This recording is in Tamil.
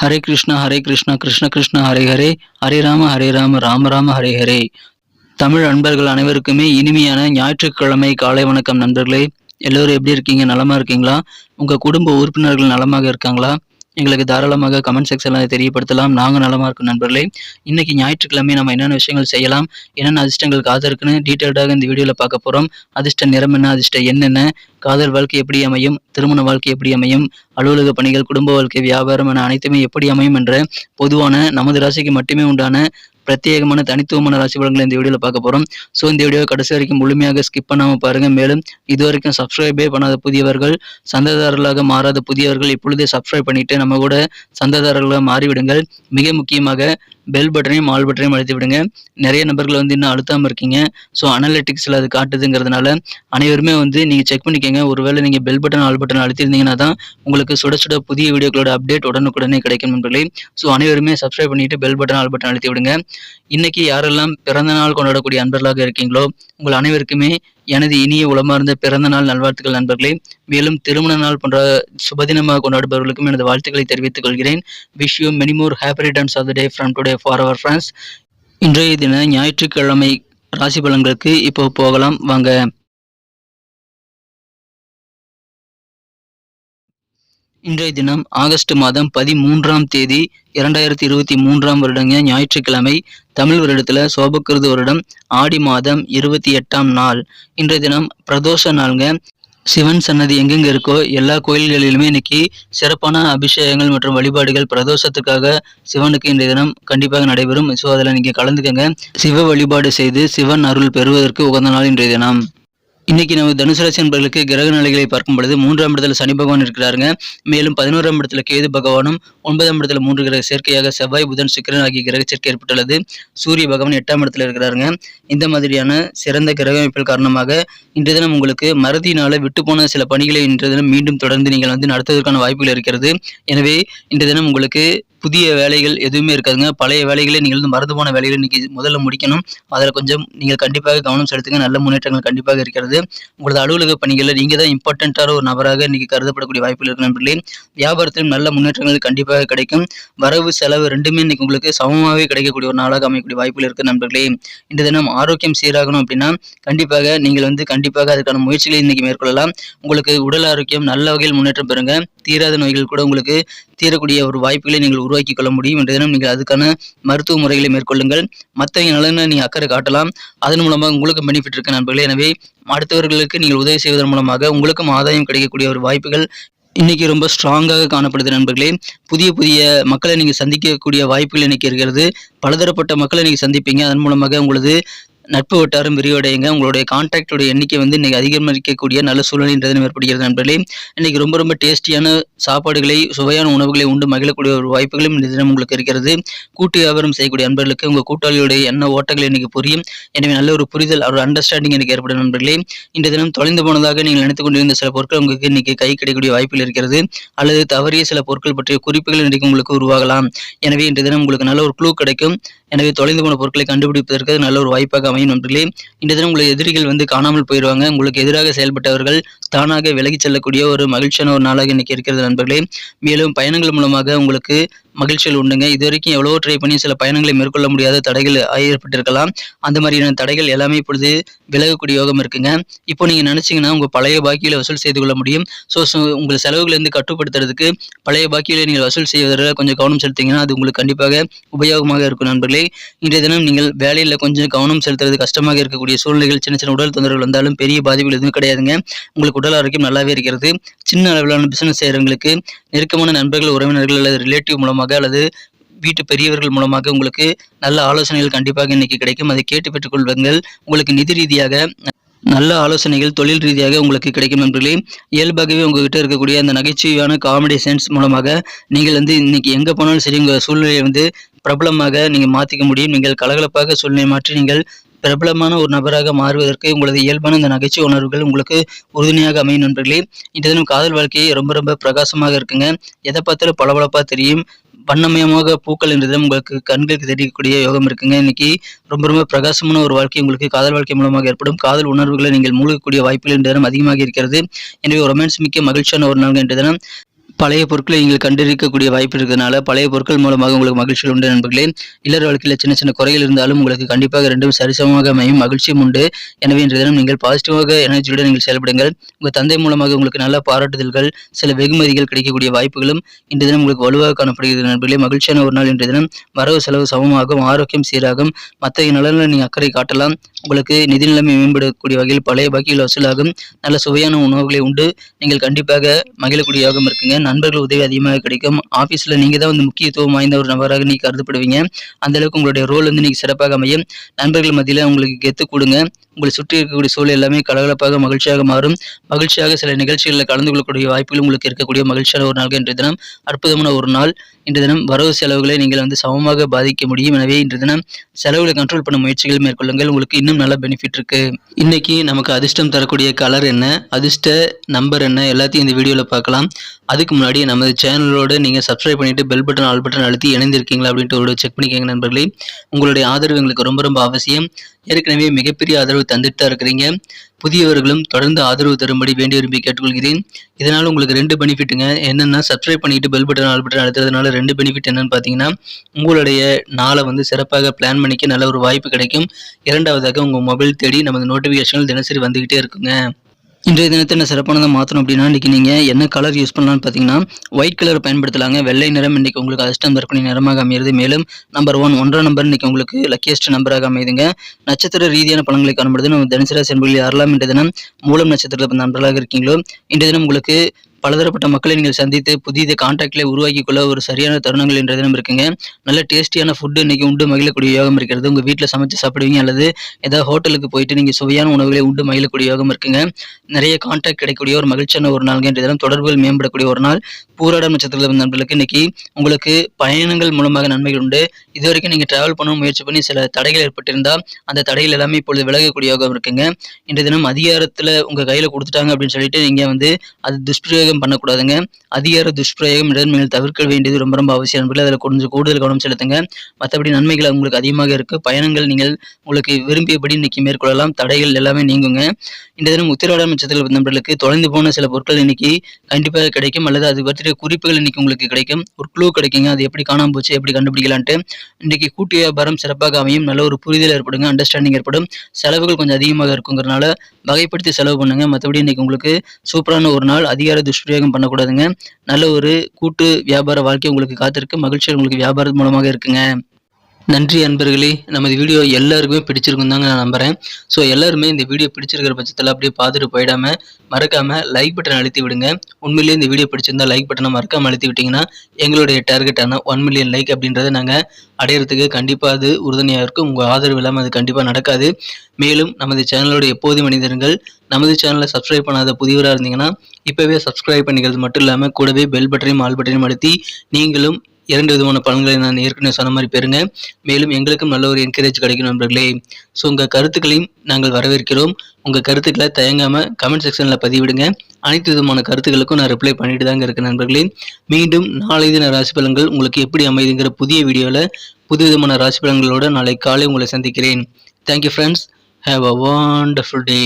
ஹரே கிருஷ்ணா கிருஷ்ண கிருஷ்ண ஹரே ஹரே, ஹரே ராம ராம ராம ஹரே ஹரே. தமிழ் நண்பர்கள் அனைவருக்குமே இனிமையான ஞாயிற்றுக்கிழமை காலை வணக்கம் நண்பர்களே. எல்லோரும் எப்படி இருக்கீங்க? நலமா இருக்கீங்களா? உங்க குடும்ப உறுப்பினர்கள் நலமாக இருக்காங்களா? எங்களுக்கு தாராளமாக கமெண்ட் செக்ஷன்ல தெரியப்படுத்தலாம். நாங்க நலமா இருக்கோம் நண்பர்களே. இன்னைக்கு ஞாயிற்றுக்கிழமை நம்ம என்னென்ன விஷயங்கள் செய்யலாம், என்னென்ன அதிர்ஷ்டங்கள் காத்திருக்குன்னு டீட்டெயில்டாக இந்த வீடியோல பார்க்க போறோம். அதிர்ஷ்ட நிறம் என்ன, அதிர்ஷ்ட எண் என்ன, காதல் வாழ்க்கை எப்படி அமையும், திருமண வாழ்க்கை எப்படி அமையும், அலுவலக பணிகள், குடும்ப வாழ்க்கை, வியாபாரம் என அனைத்துமே எப்படி அமையும் என்ற பொதுவான நமது ராசிக்கு மட்டுமே உண்டான பிரத்யேகமான தனித்துவமான ராசி பலன்களை இந்த வீடியோல பார்க்க போறோம். ஸோ இந்த வீடியோ கடைசி வரைக்கும் முழுமையாக ஸ்கிப் பண்ணாம பாருங்க. மேலும் இதுவரைக்கும் சப்ஸ்கிரைபே பண்ணாத புதியவர்கள், சந்தாதாரர்களாக மாறாத புதியவர்கள் இப்பொழுதே சப்ஸ்கிரைப் பண்ணிட்டு நம்ம கூட சந்தாதாரர்களாக மாறிவிடுங்கள். மிக முக்கியமாக பெல் பட்டனையும் ஆல் பட்டனையும் அழுத்தி விடுங்க. நிறைய நபர்கள் இன்னும் அழுத்தாம இருக்கீங்க. ஸோ அனலிட்டிக்ஸ்ல அது காட்டுதுங்கிறதுனால அனைவருமே நீங்க செக் பண்ணிக்கங்க. ஒருவேளை நீங்க பெல் பட்டன் ஆல் பட்டன் அழுத்திருந்தீங்கன்னா தான் உங்களுக்கு சுட சுட புதிய வீடியோக்களோட அப்டேட் உடனுக்குடனே கிடைக்கும் நண்பர்களே. ஸோ அனைவருமே சப்ஸ்கிரைப் பண்ணிட்டு பெல் பட்டன் ஆல் பட்டன் அழுத்தி விடுங்க. இன்னைக்கு யாரெல்லாம் பிறந்த நாள் கொண்டாடக்கூடிய அன்பர்களாக இருக்கீங்களோ உங்கள் அனைவருக்குமே எனது இனிய உளமார்ந்த பிறந்த நாள் நல்வாழ்த்துக்கள் நண்பர்களே. மேலும் திருமண நாள் போன்ற சுபதினமாக கொண்டாடுபவர்களுக்கும் எனது வாழ்த்துக்களை தெரிவித்துக் கொள்கிறேன். Wish you many more happy returns of the day from today for our friends. இன்றைய தின ஞாயிற்றுக்கிழமை ராசி பலன்களுக்கு இப்போ போகலாம் வாங்க. இன்றைய தினம் ஆகஸ்ட் மாதம் 13ஆம் தேதி 2023ஆம் வருடங்க ஞாயிற்றுக்கிழமை. தமிழ் வருடத்துல சோபக்கிருது வருடம் ஆடி மாதம் 28ஆம் நாள். இன்றைய தினம் பிரதோஷ நாளுங்க. சிவன் சன்னதி எங்கெங்க இருக்கோ எல்லா கோயில்களிலுமே இன்னைக்கு சிறப்பான அபிஷேகங்கள் மற்றும் வழிபாடுகள் பிரதோஷத்துக்காக சிவனுக்கு இன்றைய தினம் கண்டிப்பாக நடைபெறும். ஸோ அதில் நீங்க கலந்துக்கங்க. சிவ வழிபாடு செய்து சிவன் அருள் பெறுவதற்கு உகந்த நாள் இன்றைய தினம். இன்னைக்கு நம்ம தனுசு ராசி நண்பர்களுக்கு கிரக நிலைகளை பார்க்கும் பொழுது 3ஆம் இடத்துல சனி பகவான் இருக்கிறாருங்க. மேலும் 11ஆம் இடத்துல கேது பகவானும், 9ஆம் இடத்துல 3 கிரக சேர்க்கையாக செவ்வாய், புதன், சுக்கிரன் ஆகிய கிரக சேர்க்கை ஏற்பட்டுள்ளது. சூரிய பகவான் 8ஆம் இடத்துல இருக்கிறாருங்க. இந்த மாதிரியான சிறந்த கிரக அமைப்புகள் காரணமாக இன்றைய தினம் உங்களுக்கு மறதியினால விட்டு போன சில பணிகளை இன்றைய தினம் மீண்டும் தொடர்ந்து நீங்கள் நடத்துவதற்கான வாய்ப்புகள் இருக்கிறது. எனவே இன்றைய தினம் உங்களுக்கு புதிய வேலைகள் எதுவுமே இருக்காதுங்க. பழைய வேலைகளை நீங்கள் மறந்து போன வேலைகளை இன்னைக்கு முதல்ல முடிக்கணும். அதில் கொஞ்சம் நீங்கள் கண்டிப்பாக கவனம் செலுத்துங்க. நல்ல முன்னேற்றங்கள் கண்டிப்பாக இருக்கிறது. உங்களது அலுவலக பணிகளில் நீங்கள் தான் இம்பார்ட்டண்ட்டான ஒரு நபராக இன்னைக்கு கருதப்படக்கூடிய வாய்ப்புகள் இருக்கு நண்பர்களே. வியாபாரத்திலும் நல்ல முன்னேற்றங்கள் கண்டிப்பாக கிடைக்கும். வரவு செலவு ரெண்டுமே இன்னைக்கு உங்களுக்கு சமமாகவே கிடைக்கக்கூடிய ஒரு நாளாக அமையக்கூடிய வாய்ப்புகள் இருக்கு நண்பர்களே. இந்த தினம் ஆரோக்கியம் சீராகணும் அப்படின்னா கண்டிப்பாக நீங்கள் கண்டிப்பாக அதுக்கான முயற்சிகளை இன்னைக்கு மேற்கொள்ளலாம். உங்களுக்கு உடல் ஆரோக்கியம் நல்ல வகையில் முன்னேற்றம் பெறுங்க. தீராத நோய்கள் கூட உங்களுக்கு தீரக்கூடிய ஒரு வாய்ப்புகளை நீங்கள் உருவாக்கி கொள்ள முடியும். இன்றைய தினம் நீங்கள் அதுக்கான மருத்துவ முறைகளை மேற்கொள்ளுங்கள். மற்றவங்க நலனை நீங்கள் அக்கறை காட்டலாம். அதன் மூலமாக உங்களுக்கு பெனிஃபிட் இருக்கு நண்பர்களே. எனவே அடுத்தவர்களுக்கு நீங்கள் உதவி செய்வதன் மூலமாக உங்களுக்கும் ஆதாயம் கிடைக்கக்கூடிய ஒரு வாய்ப்புகள் இன்னைக்கு ரொம்ப ஸ்ட்ராங்காக காணப்படுது நண்பர்களே. புதிய புதிய மக்களை நீங்க சந்திக்கக்கூடிய வாய்ப்புகள் இன்னைக்கு இருக்கிறது. பலதரப்பட்ட மக்களை நீங்க சந்திப்பீங்க. அதன் மூலமாக உங்களது நட்பு வட்டாரம் விரிவடையுங்க. உங்களுடைய கான்டாக்டோட எண்ணிக்கை இன்னைக்கு அதிகரிக்கக்கூடிய நல்ல சூழ்நிலை ஏற்படுகிறது நண்பர்களே. இன்னைக்கு ரொம்ப ரொம்ப டேஸ்டியான சாப்பாடுகளை, சுவையான உணவுகளை உண்டு மகிழக்கூடிய ஒரு வாய்ப்புகளும் இந்த தினம் உங்களுக்கு இருக்கிறது. கூட்டு வியாபாரம் செய்யக்கூடிய நண்பர்களுக்கு உங்க கூட்டாளியுடைய எண்ண ஓட்டங்கள் இன்னைக்கு புரியும். எனவே நல்ல ஒரு புரிதல், ஒரு அண்டர்ஸ்டாண்டிங் எனக்கு ஏற்படும் நண்பர்களே. இந்த தினம் தொலைந்து போனதாக நீங்கள் நினைத்துக் கொண்டிருந்த சில பொருட்கள் உங்களுக்கு இன்னைக்கு கை கிடைக்கக்கூடிய வாய்ப்புகள் இருக்கிறது. அல்லது தவறிய சில பொருட்கள் பற்றிய குறிப்புகள் இன்னைக்கு உங்களுக்கு உருவாகலாம். எனவே இன்றைய தினம் உங்களுக்கு நல்ல ஒரு க்ளூ கிடைக்கும். எனவே தொலைந்து போன பொருட்களை கண்டுபிடிப்பதற்கு நல்ல ஒரு வாய்ப்பாக அமையும் நண்பர்களே. இந்த தினம் உங்களுடைய எதிரிகள் காணாமல் போயிடுவாங்க. உங்களுக்கு எதிராக செயல்பட்டவர்கள் தானாக விலகி செல்லக்கூடிய ஒரு மகிழ்ச்சியான ஒரு நாளாக இன்னைக்கு இருக்கிறது நண்பர்களே. மேலும் பயணங்கள் மூலமாக உங்களுக்கு மகிழ்ச்சிகள் உண்டுங்க. இதுவரைக்கும் எவ்வளவோ ட்ரை பண்ணி சில பயணங்களை மேற்கொள்ள முடியாத தடைகள் ஏற்பட்டிருக்கலாம். அந்த மாதிரியான தடைகள் எல்லாமே இப்பொழுது விலகக்கூடிய யோகம் இருக்குங்க. இப்போ நீங்க நினைச்சீங்கன்னா உங்க பழைய பாக்கியில வசூல் செய்து கொள்ள முடியும். ஸோ உங்கள் செலவுகளை கட்டுப்படுத்துறதுக்கு பழைய பாக்கியில நீங்கள் வசூல் செய்வதில் கொஞ்சம் கவனம் செலுத்தீங்கன்னா அது உங்களுக்கு கண்டிப்பாக உபயோகமாக இருக்கும் நண்பர்களே. இன்றைய தினம் நீங்கள் வேலையில் கொஞ்சம் கவனம் செலுத்துறது கஷ்டமாக இருக்கக்கூடிய சூழ்நிலைகள், சின்ன சின்ன உடல் தொந்தரவுகள் வந்தாலும் பெரிய பாதிப்புகள் எதுவும் கிடையாதுங்க. உங்களுக்கு உடல் ஆரோக்கியம் நல்லாவே இருக்கிறது. சின்ன அளவிலான பிசினஸ் செய்யறவங்களுக்கு நெருக்கமான நண்பர்கள், உறவினர்கள் அல்லது ரிலேட்டிவ் மூலமாக அல்லது வீட்டு பெரியவர்கள் மூலமாக உங்களுக்கு நல்ல ஆலோசனைகள் கண்டிப்பாக இன்னைக்கு கிடைக்கும். அதை கேட்டு பெற்றுக் கொள்வீர்கள். உங்களுக்கு நிதி ரீதியாக நல்ல ஆலோசனைகள், தொழில் ரீதியாக உங்களுக்கு கிடைக்கும் நண்பர்களே. இயல்பாகவே உங்ககிட்ட இருக்கக்கூடிய அந்த நகைச்சுவையான காமெடி சென்ஸ் மூலமாக நீங்கள் இன்னைக்கு எங்க போனாலும் சரி உங்க சூழ்நிலையை பிரபலமாக நீங்க மாத்திக்க முடியும். நீங்கள் கலகலப்பாக சூழ்நிலை மாற்றி நீங்கள் பிரபலமான ஒரு நபராக மாறுவதற்கு உங்களது இயல்பான இந்த நகைச்சுவை உணர்வுகள் உங்களுக்கு உறுதுணையாக அமையும் நண்பர்களே. இன்றைய தினம் காதல் வாழ்க்கையை ரொம்ப ரொம்ப பிரகாசமாக இருக்குங்க. எதை பார்த்தாலும் பளபளப்பா தெரியும். வண்ணமயமாக பூக்கள் என்ற தினம் உங்களுக்கு கண்களுக்கு தெரியக்கூடிய யோகம் இருக்குங்க. இன்னைக்கு ரொம்ப ரொம்ப பிரகாசமான ஒரு வாழ்க்கை உங்களுக்கு காதல் வாழ்க்கை மூலமாக ஏற்படும். காதல் உணர்வுகளை நீங்கள் மூழ்கக்கூடிய வாய்ப்புகள் இன்றைய தினம் அதிகமாக இருக்கிறது. எனவே ரொமான்ஸ் மிக்க மகிழ்ச்சியான ஒரு நாள் இன்றைய தினம். பழைய பொருட்களை நீங்கள் கண்டிருக்கக்கூடிய வாய்ப்பு இருக்கிறதுனால பழைய பொருட்கள் மூலமாக உங்களுக்கு மகிழ்ச்சிகள் உண்டு நண்பர்களே. இல்லற வாழ்க்கையில் சின்ன சின்ன குறைகள் இருந்தாலும் உங்களுக்கு கண்டிப்பாக ரெண்டும் சரிசமமாக அமையும், மகிழ்ச்சியும் உண்டு. எனவே இன்றைய தினம் நீங்கள் பாசிட்டிவாக எனர்ஜியுடன் நீங்கள் செயல்படுங்கள். உங்கள் தந்தை மூலமாக உங்களுக்கு நல்ல பாராட்டுதல்கள், சில வெகுமதிகள் கிடைக்கக்கூடிய வாய்ப்புகளும் இன்றைய தினம் உங்களுக்கு வலுவாக காணப்படுகிறது நண்பர்களே. மகிழ்ச்சியான ஒரு நாள் இன்றைய தினம். வரவு செலவு சமமாகும், ஆரோக்கியம் சீராகும், மற்ற நலனில் நீங்கள் அக்கறை காட்டலாம். உங்களுக்கு நிதி நிலைமை மேம்படக்கூடிய வகையில் பழைய பாக்கிகள் வசூலாகும், நல்ல சுவையான உணவுகளை உண்டு நீங்கள் கண்டிப்பாக மகிழக்கூடிய யோகம் இருக்குங்க. நண்பர்கள் உதவி அதிகமாக கிடைக்கும். ஆஃபீஸில் நீங்கள் தான் முக்கியத்துவம் வாய்ந்த ஒரு நபராக நீங்கள் கருதப்படுவீங்க. அந்த அளவுக்கு உங்களுடைய ரோல் நீங்கள் சிறப்பாக அமையும். நண்பர்கள் மத்தியில் உங்களுக்கு கெத்து கொடுங்க. உங்களை சுற்றி இருக்கக்கூடிய சூழல் எல்லாமே கலகலப்பாக மகிழ்ச்சியாக மாறும். மகிழ்ச்சியாக சில நிகழ்ச்சிகளில் கலந்து கொள்ளக்கூடிய வாய்ப்புகள் உங்களுக்கு இருக்கக்கூடிய மகிழ்ச்சியான ஒரு நாள் இன்றைய தினம். அற்புதமான ஒரு நாள் இன்றைய தினம். வரவு செலவுகளை நீங்கள் சமமாக பாதிக்க முடியும். எனவே இன்றைய தினம் செலவுகளை கண்ட்ரோல் பண்ண முயற்சிகள் மேற்கொள்ளுங்கள். உங்களுக்கு இன்னும் நல்ல பெனிஃபிட் இருக்கு. இன்னைக்கு நமக்கு அதிர்ஷ்டம் தரக்கூடிய கலர் என்ன, அதிர்ஷ்ட நம்பர் என்ன, எல்லாத்தையும் இந்த வீடியோவில் பார்க்கலாம். அதுக்கு முன்னாடி நமது சேனலோடு நீங்கள் சப்ஸ்கிரைப் பண்ணிட்டு பெல் பட்டன் ஆல் பட்டன் அழுத்தி இணைந்திருக்கீங்களா அப்படின்ட்டு ஒரு செக் பண்ணிக்கோங்க நண்பர்களே. உங்களுடைய ஆதரவு எங்களுக்கு ரொம்ப ரொம்ப அவசியம். ஏற்கனவே மிகப்பெரிய ஆதரவு தந்துட்டு தான் இருக்கிறீங்க. புதியவர்களும் தொடர்ந்து ஆதரவு தரும்படி வேண்டி விரும்பி கேட்டுக்கொள்கிறேன். இதனால் உங்களுக்கு 2 பெனிஃபிட்டுங்க. என்னென்னா, சப்ஸ்கிரைப் பண்ணிட்டு பெல் பட்டன் ஆல் பட்டன் அழுத்துறதுனால 2 பெனிஃபிட் என்னன்னு பார்த்தீங்கன்னா, உங்களுடைய நாளை சிறப்பாக பிளான் பண்ணிக்க நல்ல ஒரு வாய்ப்பு கிடைக்கும். இரண்டாவதாக உங்கள் மொபைல் தேடி நமது நோட்டிஃபிகேஷன்கள் தினசரி வந்துக்கிட்டே இருக்குங்க. இன்றைய தினத்தை என்ன சிறப்பானதாக மாற்றணும் அப்படின்னா, இன்றைக்கி நீங்கள் என்ன கலர் யூஸ் பண்ணலான்னு பார்த்தீங்கன்னா, ஒயிட் கலர் பயன்படுத்தலாங்க. வெள்ளை நிறம் இன்றைக்கி உங்களுக்கு அதிர்ஷ்டம் தரக்கூடிய நிறமாக அமைகிறது. மேலும் நம்பர் 1 1ஆம் நம்பர் இன்றைக்கி உங்களுக்கு லக்கியஸ்ட் நம்பராக அமைதுங்க. நட்சத்திர ரீதியான பலன்களை காணப்படுது. நம்ம தினசரி என்பர்களில் யாரெல்லாம் இன்றைய தினம் மூலம் நட்சத்திரத்தில் நண்பர்களாக இருக்கீங்களோ, இன்றைய தினம் உங்களுக்கு பலதரப்பட்ட மக்களை நீங்கள் சந்தித்து புதிய கான்டாக்ட்களை உருவாக்கி கொள்ள ஒரு சரியான தருணங்கள் இன்றைய தினம் இருக்குங்க. நல்ல டேஸ்டியான ஃபுட்டு இன்றைக்கி உண்டு மகிழக்கூடிய யோகம் இருக்கிறது. உங்கள் வீட்டில் சமைச்சு சாப்பிடுவீங்க அல்லது ஏதாவது ஹோட்டலுக்கு போயிட்டு நீங்கள் சுவையான உணவுகளை உண்டு மகிழக்கூடிய யோகம் இருக்குங்க. நிறைய கான்டாக்ட் கிடைக்கக்கூடிய ஒரு மகிழ்ச்சியான ஒரு நாள் இன்றைய தினம். தொடர்புகள் மேம்படக்கூடிய ஒரு நாள். பூராடம் நட்சத்திரத்தில் நண்பர்களுக்கு இன்னைக்கு உங்களுக்கு பயணங்கள் மூலமாக நன்மைகள் உண்டு. இதுவரைக்கும் நீங்கள் டிராவல் பண்ண முயற்சி பண்ணி சில தடைகள் ஏற்பட்டிருந்தால் அந்த தடைகள் எல்லாமே இப்பொழுது விலகக்கூடிய யோகம் இருக்குங்க. இன்றைய தினம் அதிகாரத்தில் உங்கள் கையில் கொடுத்துட்டாங்க அப்படின்னு சொல்லிட்டு நீங்கள் அது துஷ்பிரயோகம் பண்ணக்கூடாதுங்க. அதிகார துஷ்பிரயோகம் நீங்கள் தவிர்க்க வேண்டியது ரொம்ப ரொம்ப அவசியம் நண்பர்களே. அதில் கொஞ்சம் கூடுதல் கவனம் செலுத்துங்க. மற்றபடி நன்மைகள் உங்களுக்கு அதிகமாக இருக்குது. பயணங்கள் நீங்கள் உங்களுக்கு விரும்பியபடி இன்னைக்கு மேற்கொள்ளலாம். தடைகள் எல்லாமே நீங்குங்க. இன்றைய தினம் உத்திராடம் நட்சத்திர நண்பர்களுக்கு தொலைந்து போன சில பொருட்கள் இன்னைக்கு கண்டிப்பாக கிடைக்கும், அல்லது அது பற்றிய குறிப்புகள் இன்னைக்கு உங்களுக்கு கிடைக்கும். ஒரு க்ளூ கிடைக்குங்க. அது எப்படி காணாமல் போச்சு, எப்படி கண்டுபிடிக்கலான்ட்டு. இன்னைக்கு கூட்டு வியாபாரம் சிறப்பாக அமையும். நல்ல ஒரு புரிதல் ஏற்படுங்க, அண்டர்ஸ்டாண்டிங் ஏற்படும். செலவுகள் கொஞ்சம் அதிகமாக இருக்குங்கிறனால வகைப்படுத்தி செலவு பண்ணுங்க. மற்றபடி இன்னைக்கு உங்களுக்கு சூப்பரான ஒரு நாள். அதிகார துஷ்பிரயோகம் பண்ணக்கூடாதுங்க. நல்ல ஒரு கூட்டு வியாபார வாழ்க்கை உங்களுக்கு காத்திருக்கு. மகிழ்ச்சிகள் உங்களுக்கு வியாபாரம் மூலமாக இருக்குங்க. நன்றி அன்பர்களே. நமது வீடியோ எல்லாருக்குமே பிடிச்சிருக்கும் தாங்க நான் நம்புகிறேன். ஸோ எல்லாருமே இந்த வீடியோ பிடிச்சிருக்கிற பட்சத்தில் அப்படியே பார்த்துட்டு போயிடாமல் மறக்காமல் லைக் பட்டன் அழுத்தி விடுங்க. உண்மையிலேயே இந்த வீடியோ பிடிச்சிருந்தால் லைக் பட்டனை மறக்காமல் அழுத்தி விட்டிங்கன்னா எங்களுடைய டார்கெட்டான 1 மில்லியன் லைக் அப்படின்றத நாங்கள் அடையிறதுக்கு கண்டிப்பாக அது உறுதுணையாக இருக்கும். உங்கள் ஆதரவு இல்லாமல் அது கண்டிப்பாக நடக்காது. மேலும் நமது சேனலோட எப்போதும் மனிதர்கள் நமது சேனலை சப்ஸ்கிரைப் பண்ணாத புதியவராக இருந்தீங்கன்னா இப்போவே சப்ஸ்கிரைப் பண்ணிக்கிறது மட்டும் இல்லாமல் கூடவே பெல் பட்டனையும் ஆல் பட்டனையும் அழுத்தி நீங்களும் 2 விதமான பலன்களை நான் ஏற்கனவே சொன்ன மாதிரி பெறுங்க. மேலும் எங்களுக்கும் நல்ல ஒரு என்கரேஜ் கிடைக்கும் நண்பர்களே. ஸோ உங்கள் கருத்துக்களையும் நாங்கள் வரவேற்கிறோம். உங்கள் கருத்துக்களை தயங்காமல் கமெண்ட் செக்ஷனில் பதிவிடுங்க. அனைத்து விதமான கருத்துக்களுக்கும் நான் ரிப்ளை பண்ணிட்டு தாங்க இருக்கேன் நண்பர்களே. மீண்டும் நாளை தின ராசி பலன்கள் உங்களுக்கு எப்படி அமைதுங்கிற புதிய வீடியோவில் புது விதமான ராசி பலன்களோடு நாளை காலை உங்களை சந்திக்கிறேன். Thank you friends. Have a wonderful day.